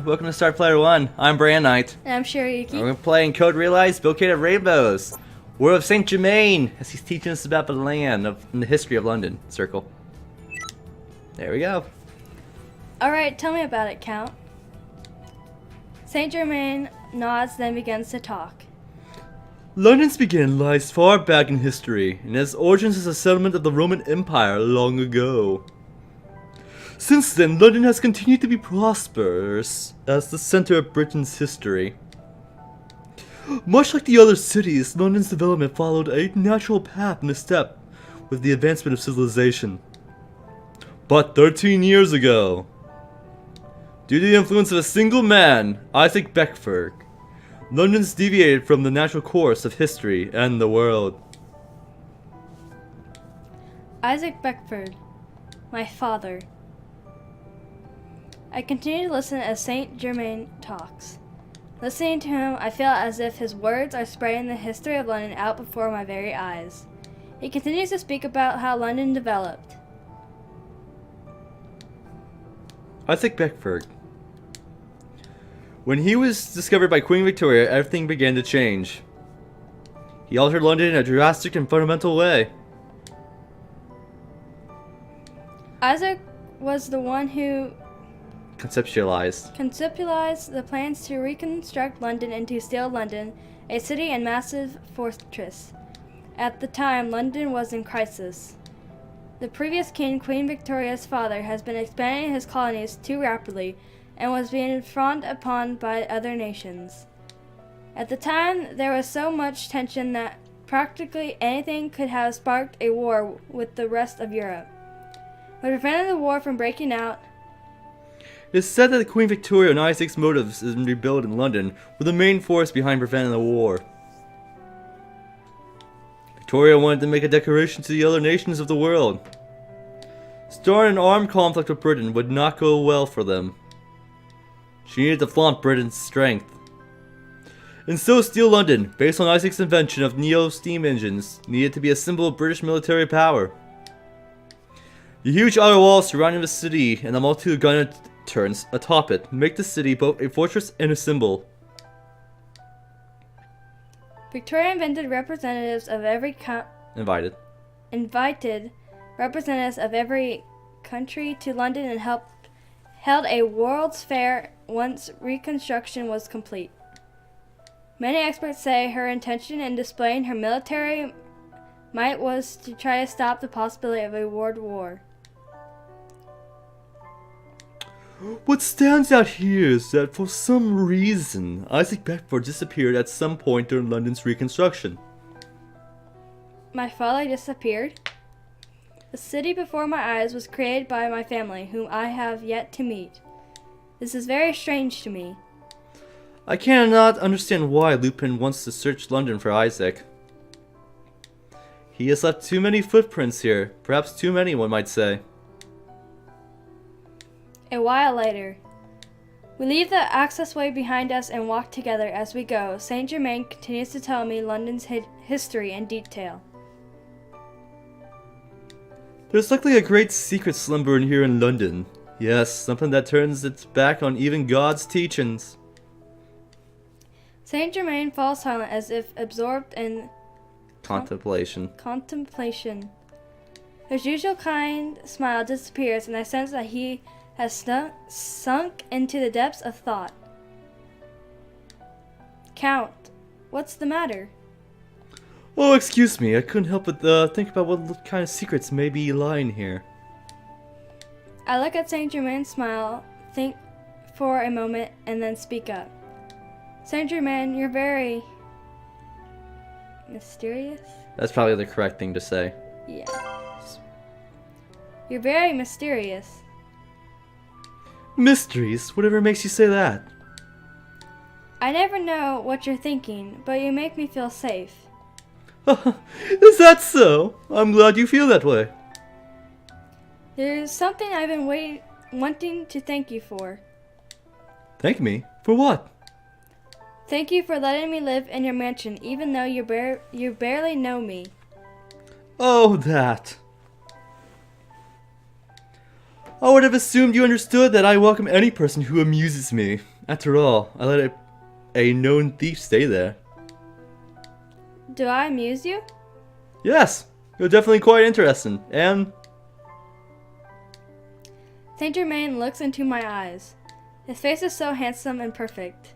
welcome to Start Player 1. I'm Brandon Knight. And I'm Shirayuki. And we're playing Code Realized, Bouquet of Rainbows. World of Saint Germain, as he's teaching us about the land and the history of London. Circle. There we go. Alright, tell me about it, Count. Saint Germain nods, then begins to talk. London's beginning lies far back in history, and has origins as a settlement of the Roman Empire long ago. Since then, London has continued to be prosperous as the center of Britain's history. Much like the other cities, London's development followed a natural path in step with the advancement of civilization. But 13 years ago, due to the influence of a single man, Isaac Beckford, London's deviated from the natural course of history and the world. Isaac Beckford, my father. I continue to listen as Saint Germain talks. Listening to him, I feel as if his words are spreading the history of London out before my very eyes. He continues to speak about how London developed. Isaac Beckford. When he was discovered by Queen Victoria, everything began to change. He altered London in a drastic and fundamental way. Isaac was the one who conceptualized the plans to reconstruct London into Steel London, a city and massive fortress. At the time, London was in crisis. The previous king, Queen Victoria's father, has been expanding his colonies too rapidly and was being frowned upon by other nations. At the time, there was so much tension that practically anything could have sparked a war with the rest of Europe. What prevented the war from breaking out? It is said that Queen Victoria and Isaac's motives in rebuilding London were the main force behind preventing the war. Victoria wanted to make a declaration to the other nations of the world. Starting an armed conflict with Britain would not go well for them. She needed to flaunt Britain's strength. And so Steel London, based on Isaac's invention of Neo steam engines, needed to be a symbol of British military power. The huge outer walls surrounding the city and the multitude of gun turrets atop it make the city both a fortress and a symbol. Victoria invited representatives of every invited representatives of every country to London and held a World's Fair once reconstruction was complete. Many experts say her intention in displaying her military might was to try to stop the possibility of a world war. What stands out here is that for some reason, Isaac Beckford disappeared at some point during London's reconstruction. My father disappeared? The city before my eyes was created by my family, whom I have yet to meet. This is very strange to me. I cannot understand why Lupin wants to search London for Isaac. He has left too many footprints here, perhaps too many, one might say. A while later, we leave the accessway behind us and walk together. As we go, Saint Germain continues to tell me London's history in detail. There's likely a great secret slumbering here in London. Yes, something that turns its back on even God's teachings. Saint Germain falls silent as if absorbed in contemplation. His usual kind smile disappears, and I sense that he has sunk into the depths of thought. Count, what's the matter? Oh, excuse me, I couldn't help but think about what kind of secrets may be lying here. I look at Saint Germain, smile, think for a moment, and then speak up. Saint Germain, you're very mysterious? That's probably the correct thing to say. Yeah. You're very mysterious. Mysteries? Whatever makes you say that? I never know what you're thinking, but you make me feel safe. Is that so? I'm glad you feel that way. There's something I've been wanting to thank you for. Thank me? For what? Thank you for letting me live in your mansion, even though you barely know me. Oh, that. I would have assumed you understood that I welcome any person who amuses me. After all, I let a known thief stay there. Do I amuse you? Yes, you're definitely quite interesting, and... Saint Germain looks into my eyes. His face is so handsome and perfect.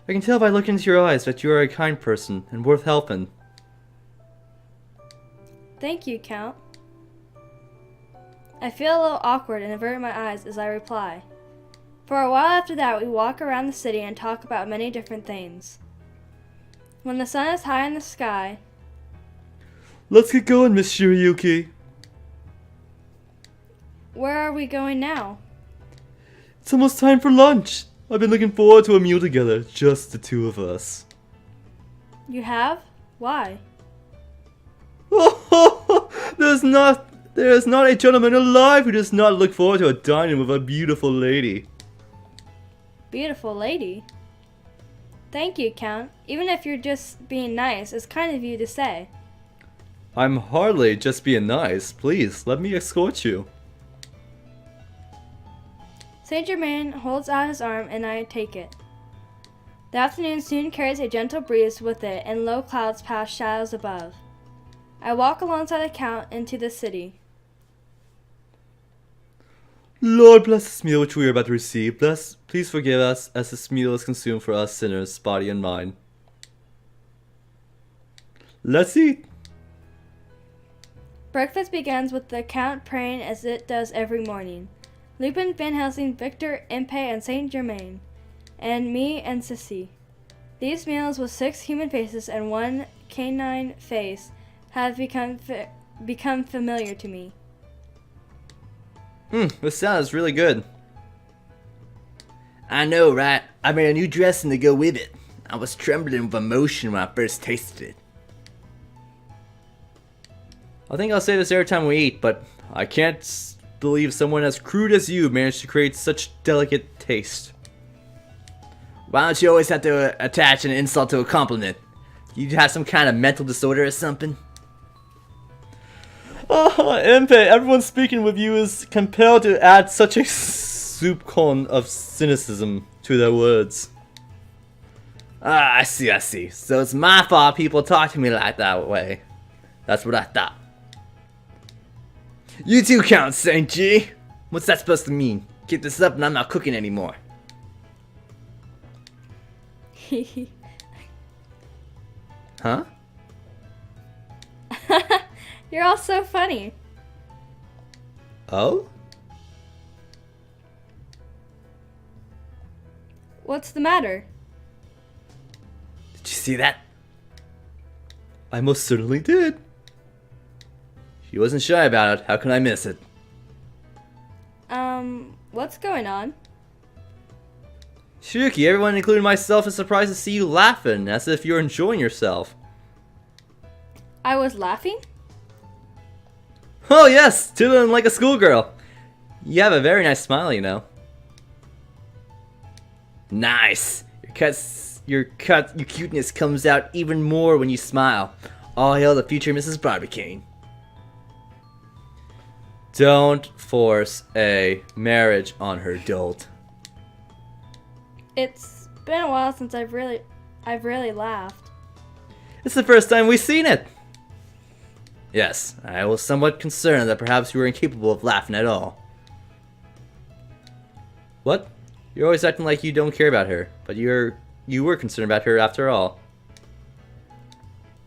I can tell by looking into your eyes that you are a kind person and worth helping. Thank you, Count. I feel a little awkward and avert my eyes as I reply. For a while after that, we walk around the city and talk about many different things. When the sun is high in the sky... Let's get going, Miss Shirayuki. Where are we going now? It's almost time for lunch. I've been looking forward to a meal together, just the two of us. You have? Why? There is not a gentleman alive who does not look forward to a dining with a beautiful lady. Beautiful lady? Thank you, Count. Even if you're just being nice, it's kind of you to say. I'm hardly just being nice. Please, let me escort you. Saint Germain holds out his arm and I take it. The afternoon soon carries a gentle breeze with it and low clouds pass shadows above. I walk alongside the Count into the city. Lord bless this meal which we are about to receive. Please forgive us as this meal is consumed for us sinners, body and mind. Let's eat. Breakfast begins with the Count praying as it does every morning. Lupin, Van Helsing, Victor, Impey, and Saint Germain, and me and Sissy. These meals with 6 human faces and 1 canine face have become familiar to me. This sounds really good. I know, right? I made a new dressing to go with it. I was trembling with emotion when I first tasted it. I think I'll say this every time we eat, but I can't believe someone as crude as you managed to create such delicate taste. Why don't you always have to attach an insult to a compliment? You have some kind of mental disorder or something? Oh, Impey, everyone speaking with you is compelled to add such a soup con of cynicism to their words. Ah, I see. So it's my fault people talk to me like that way. That's what I thought. You too, Count St. G. What's that supposed to mean? Keep this up and I'm not cooking anymore. Huh? You're all so funny. Oh? What's the matter? Did you see that? I most certainly did. She wasn't shy about it. How can I miss it? What's going on? Shirayuki, everyone including myself is surprised to see you laughing, as if you're enjoying yourself. I was laughing? Oh yes, twiddling like a schoolgirl. You have a very nice smile, you know. Nice. Your cuteness comes out even more when you smile. All hail the future Mrs. Barbicane. Don't force a marriage on her, dolt. It's been a while since I've really laughed. It's the first time we've seen it. Yes, I was somewhat concerned that perhaps you were incapable of laughing at all. What? You're always acting like you don't care about her, but you were concerned about her after all.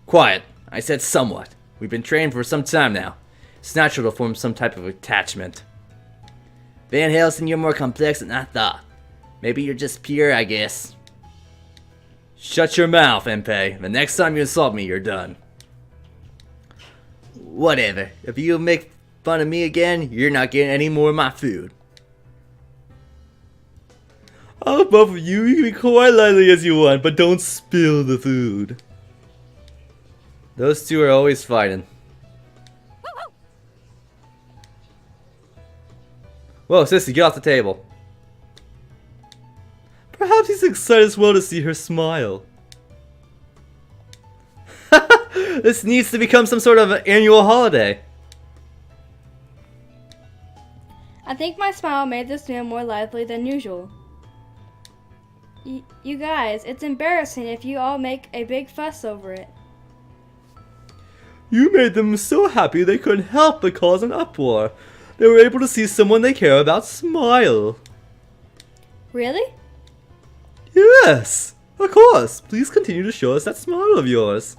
Quiet. I said somewhat. We've been trained for some time now. It's natural to form some type of attachment. Van Helsing, you're more complex than I thought. Maybe you're just pure, I guess. Shut your mouth, Impey. The next time you insult me, you're done. Whatever. If you make fun of me again, you're not getting any more of my food. Oh, both of you can be quite lively as you want, but don't spill the food. Those two are always fighting. Whoa, Sissy, get off the table. Perhaps he's excited as well to see her smile. This needs to become some sort of annual holiday. I think my smile made this meal more lively than usual. You guys, it's embarrassing if you all make a big fuss over it. You made them so happy they couldn't help but cause an uproar. They were able to see someone they care about smile. Really? Yes, of course. Please continue to show us that smile of yours.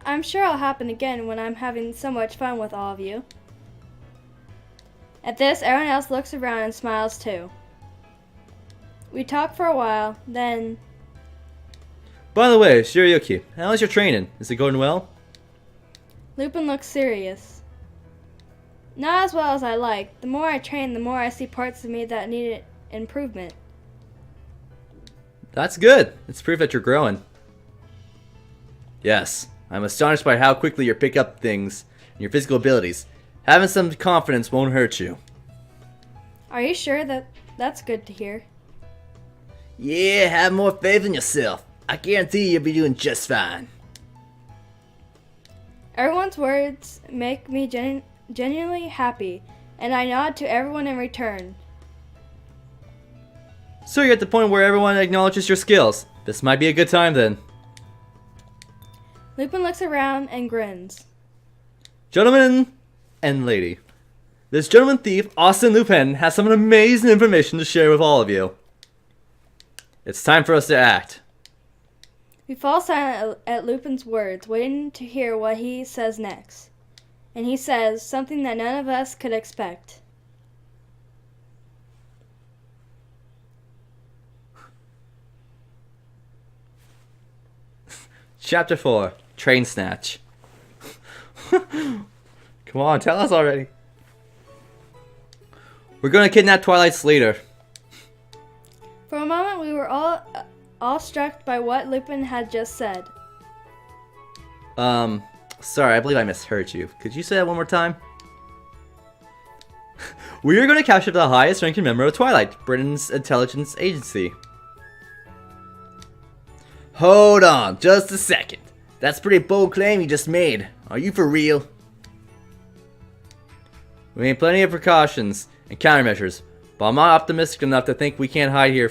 I'm sure it'll happen again when I'm having so much fun with all of you. At this, everyone else looks around and smiles too. We talk for a while, then... By the way, Shirayuki, how's your training? Is it going well? Lupin looks serious. Not as well as I like. The more I train, the more I see parts of me that need improvement. That's good. It's proof that you're growing. Yes, I'm astonished by how quickly you pick up things and your physical abilities. Having some confidence won't hurt you. Are you sure that's good to hear? Yeah, have more faith in yourself. I guarantee you'll be doing just fine. Everyone's words make me genuinely happy, and I nod to everyone in return. So you're at the point where everyone acknowledges your skills. This might be a good time then. Lupin looks around and grins. Gentlemen and lady, this gentleman thief, Arsene Lupin, has some amazing information to share with all of you. It's time for us to act. We fall silent at Lupin's words, waiting to hear what he says next. And he says something that none of us could expect. Chapter 4, Train Snatch. Come on, tell us already. We're gonna kidnap Twilight Slater. For a moment, we were all struck by what Lupin had just said. Sorry, I believe I misheard you. Could you say that one more time? We are going to capture the highest ranking member of Twilight, Britain's intelligence agency. Hold on, just a second. That's a pretty bold claim you just made. Are you for real? We made plenty of precautions and countermeasures, but I'm not optimistic enough to think we can't hide here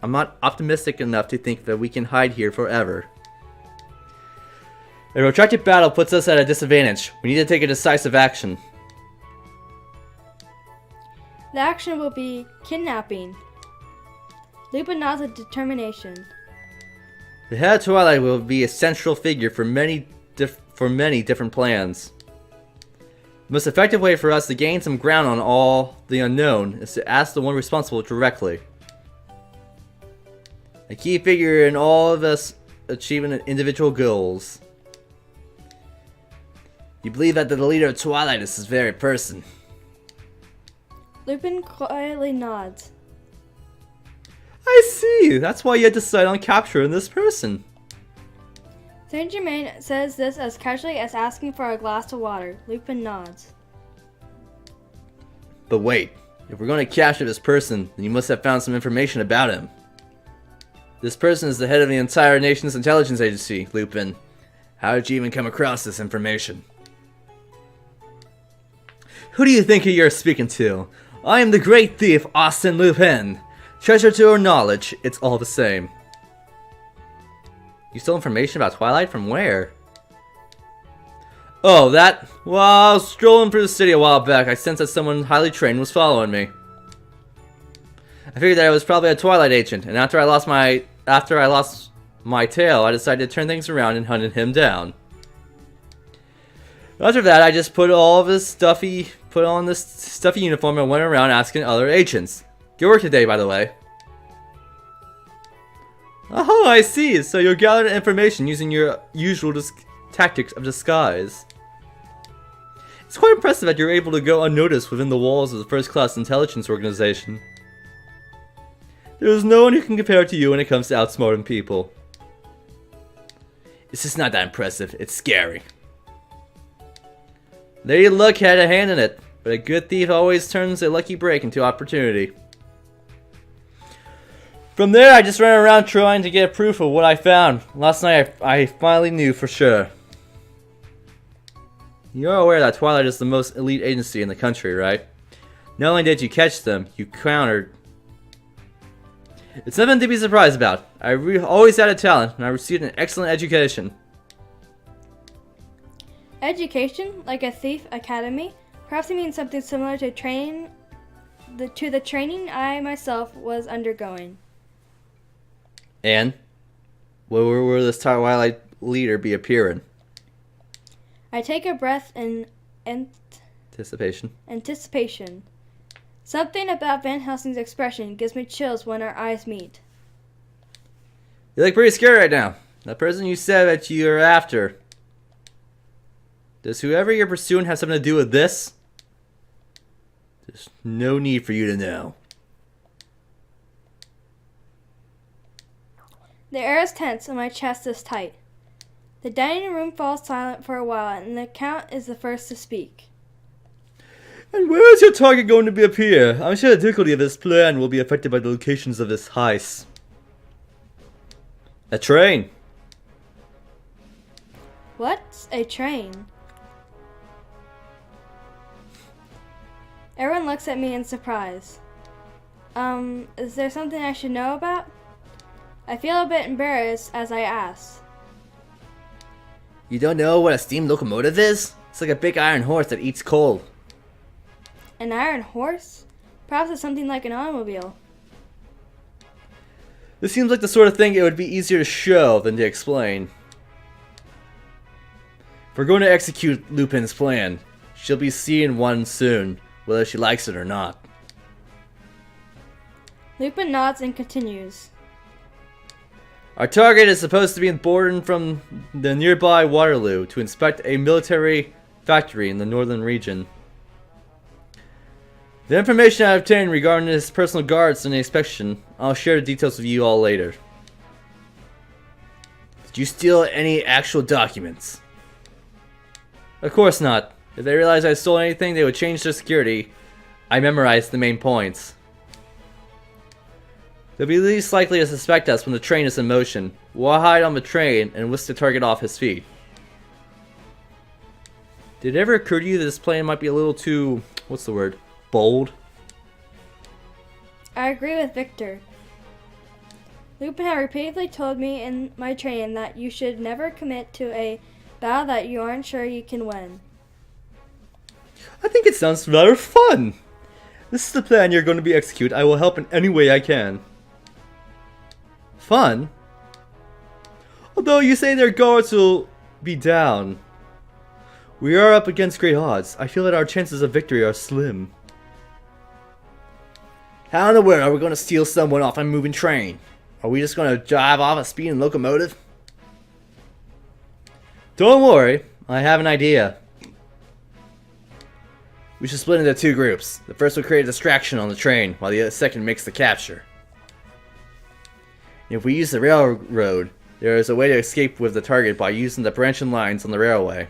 I'm not optimistic enough to think that we can hide here forever. A protracted battle puts us at a disadvantage. We need to take a decisive action. The action will be kidnapping. Lupin nods with determination. The head of Twilight will be a central figure for many different plans. The most effective way for us to gain some ground on all the unknown is to ask the one responsible directly. A key figure in all of us achieving individual goals. You believe that the leader of Twilight is this very person? Lupin quietly nods. I see. That's why you had to decide on capturing this person. Saint Germain says this as casually as asking for a glass of water. Lupin nods. But wait, if we're going to capture this person, then you must have found some information about him. This person is the head of the entire nation's intelligence agency, Lupin. How did you even come across this information? Who do you think you're speaking to? I am the great thief, Arsene Lupin. Treasure to or knowledge, it's all the same. You stole information about Twilight from where? Oh, that? Well, I was strolling through the city a while back. I sensed that someone highly trained was following me. I figured that it was probably a Twilight agent, and after I lost my tail, I decided to turn things around and hunted him down. After that, I just put on this stuffy uniform and went around asking other agents. Good work today, by the way. Oh, I see. So you're gathering information using your usual tactics of disguise. It's quite impressive that you're able to go unnoticed within the walls of the first-class intelligence organization. There is no one who can compare to you when it comes to outsmarting people. It's just not that impressive. It's scary. Lady Luck had a hand in it, but a good thief always turns a lucky break into opportunity. From there, I just ran around trying to get proof of what I found. Last night, I finally knew for sure. You're aware that Twilight is the most elite agency in the country, right? Not only did you catch them, you countered It's nothing to be surprised about. Always had a talent, and I received an excellent education. Education, like a thief academy? Perhaps it means something similar to the training I myself was undergoing. And where will this Twilight leader be appearing? I take a breath in Anticipation. Something about Van Helsing's expression gives me chills when our eyes meet. You look pretty scared right now. That person you said that you're after. Does whoever you're pursuing have something to do with this? There's no need for you to know. The air is tense and my chest is tight. The dining room falls silent for a while and the Count is the first to speak. And where is your target going to appear? I'm sure the difficulty of this plan will be affected by the locations of this heist. A train. What's a train? Everyone looks at me in surprise. Is there something I should know about? I feel a bit embarrassed as I ask. You don't know what a steam locomotive is? It's like a big iron horse that eats coal. An iron horse? Perhaps it's something like an automobile. This seems like the sort of thing it would be easier to show than to explain. If we're going to execute Lupin's plan, she'll be seeing one soon, whether she likes it or not. Lupin nods and continues. Our target is supposed to be boarding from the nearby Waterloo to inspect a military factory in the northern region. The information I obtained regarding his personal guards and the inspection, I'll share the details with you all later. Did you steal any actual documents? Of course not. If they realized I stole anything, they would change their security. I memorized the main points. They'll be least likely to suspect us when the train is in motion. We'll hide on the train and whisk the target off his feet. Did it ever occur to you that this plan might be a little too, what's the word, bold? I agree with Victor. Lupin had repeatedly told me in my training that you should never commit to a battle that you aren't sure you can win. I think it sounds rather fun. This is the plan you're going to be execute. I will help in any way I can. Fun? Although you say their guards will be down. We are up against great odds. I feel that our chances of victory are slim. How in the world are we going to steal someone off a moving train? Are we just going to drive off a speeding locomotive? Don't worry, I have an idea. We should split into two groups. The first will create a distraction on the train, while the second makes the capture. If we use the railroad, there is a way to escape with the target by using the branching lines on the railway.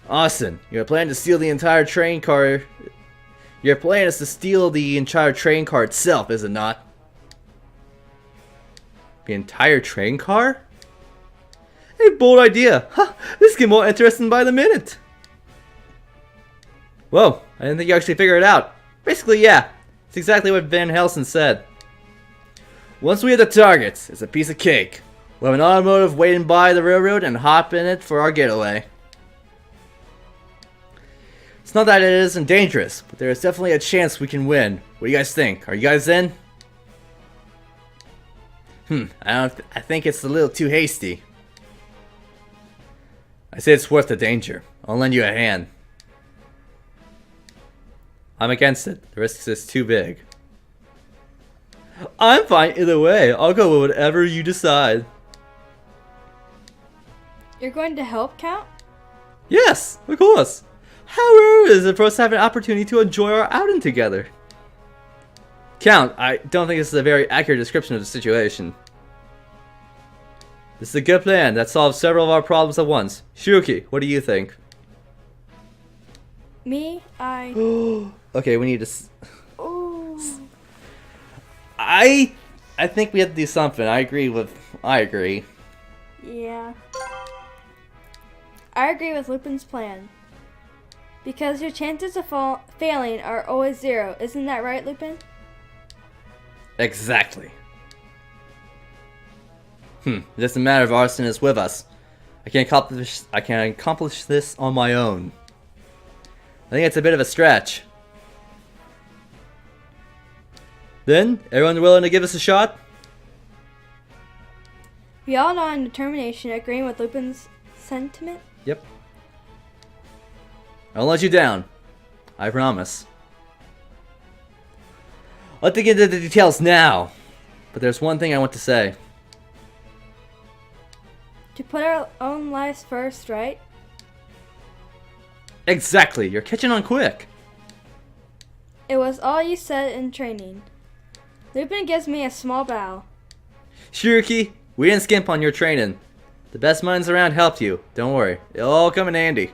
Arsene, your plan to steal the entire train car. Your plan is to steal the entire train car itself, is it not? The entire train car? A bold idea. Huh, this gets more interesting by the minute. Whoa, I didn't think you actually figured it out. Basically, yeah. It's exactly what Van Helsing said. Once we hit the targets, it's a piece of cake. We'll have an automotive waiting by the railroad and hop in it for our getaway. It's not that it isn't dangerous, but there is definitely a chance we can win. What do you guys think? Are you guys in? I think it's a little too hasty. I say it's worth the danger. I'll lend you a hand. I'm against it. The risk is too big. I'm fine either way. I'll go with whatever you decide. You're going to help, Count? Yes, of course. How rare is it for us to have an opportunity to enjoy our outing together? Count, I don't think this is a very accurate description of the situation. This is a good plan that solves several of our problems at once. Shirayuki, what do you think? Me? Okay, we need to... Oh. I think we have to do something. I agree. Yeah. I agree with Lupin's plan. Because your chances of failing are always zero. Isn't that right, Lupin? Exactly. It doesn't matter if Arsene is with us. I can accomplish this on my own. I think it's a bit of a stretch. Then, everyone willing to give us a shot? We all nod in determination, agreeing with Lupin's sentiment. Yep. I won't let you down. I promise. Let's get into the details now. But there's one thing I want to say. To put our own lives first, right? Exactly. You're catching on quick. It was all you said in training. Lupin gives me a small bow. Shirayuki, we didn't skimp on your training. The best minds around helped you. Don't worry. It'll all come in handy.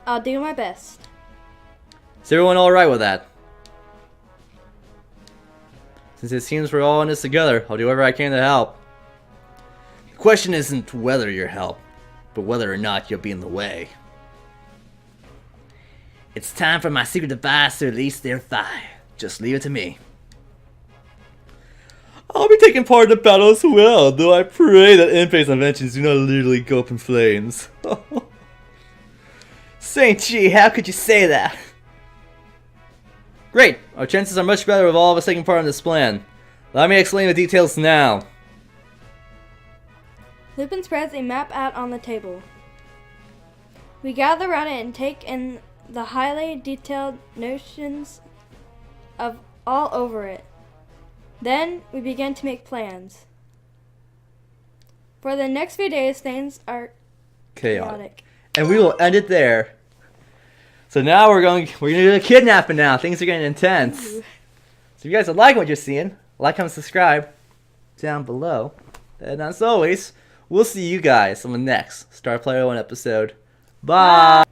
I'll do my best. Is everyone alright with that? Since it seems we're all in this together, I'll do whatever I can to help. The question isn't whether you'll help, but whether or not you'll be in the way. It's time for my secret device to release their fire. Just leave it to me. I'll be taking part in the battle as well, though I pray that in-phase inventions do not literally go up in flames. Saint G, how could you say that? Great! Our chances are much better with all of us taking part in this plan. Let me explain the details now. Lupin spreads a map out on the table. We gather around it and take in the highly detailed notions of all over it. Then we begin to make plans. For the next few days, things are chaotic. And we will end it there. So now we're gonna do the kidnapping now. Things are getting intense. So if you guys are liking what you're seeing, like, comment, subscribe down below. And as always, we'll see you guys on the next Star Player 1 episode. Bye!